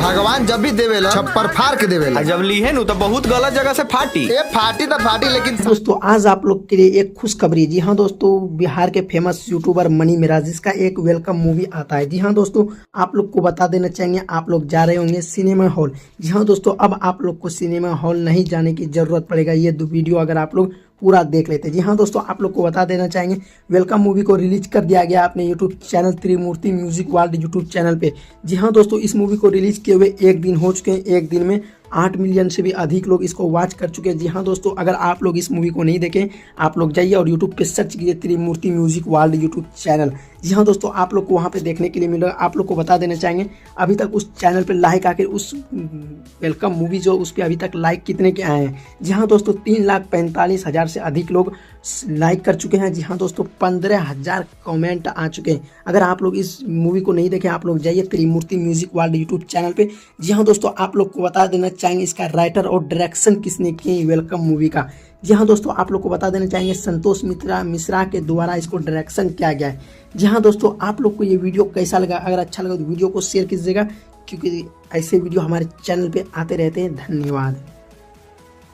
भगवान जब भी देवेला छप्पर फाड़ के देवेला। जब ली है नु तो बहुत गलत जगह से फाटी। ये फाटी तो फाटी, लेकिन दोस्तों आज आप लोग के लिए एक खुशखबरी। जी हाँ दोस्तों, बिहार के फेमस यूट्यूबर मनी मिराज का एक वेलकम मूवी आता है। जी हाँ दोस्तों, आप लोग को बता देना चाहिए, आप लोग जा रहे होंगे सिनेमा हॉल। जी हाँ दोस्तों, अब आप लोग को सिनेमा हॉल नहीं जाने की जरूरत पड़ेगा। ये दो वीडियो अगर आप लोग पूरा देख लेते। जी हाँ दोस्तों, आप लोग को बता देना चाहेंगे, वेलकम मूवी को रिलीज कर दिया गया अपने यूट्यूब चैनल त्रिमूर्ति म्यूजिक वर्ल्ड यूट्यूब चैनल पे। जी हाँ दोस्तों, इस मूवी को रिलीज किए हुए एक दिन हो चुके हैं। एक दिन में 8 मिलियन से भी अधिक लोग इसको वॉच कर चुके हैं। जी हाँ दोस्तों, अगर आप लोग इस मूवी को नहीं देखें, आप लोग जाइए और यूट्यूब पे सर्च कीजिए त्रिमूर्ति म्यूजिक वर्ल्ड यूट्यूब चैनल। जी हाँ दोस्तों, आप लोग को वहाँ पे देखने के लिए मिलेगा। आप लोग को बता देना चाहेंगे, अभी तक उस चैनल पे लाइक आके उस वेलकम मूवी जो उस पर अभी तक लाइक कितने के आए हैं। जी हाँ दोस्तों, 3,45,000 से अधिक लोग लाइक कर चुके हैं। जी हाँ दोस्तों, 15,000 कमेंट आ चुके हैं। अगर आप लोग इस मूवी को नहीं देखें, आप लोग जाइए त्रिमूर्ति म्यूजिक वर्ल्ड यूट्यूब चैनल पे। जी हाँ दोस्तों, आप लोग को बता देना चाहेंगे इसका राइटर और डायरेक्शन किसने किए वेलकम मूवी का। जी हाँ दोस्तों, आप लोग को बता देना चाहेंगे संतोष मिश्रा के द्वारा इसको डायरेक्शन किया गया है। जी हाँ दोस्तों, आप लोग को ये वीडियो कैसा लगा? अगर अच्छा लगा तो वीडियो को शेयर कीजिएगा, क्योंकि ऐसे वीडियो हमारे चैनल पे आते रहते हैं। धन्यवाद।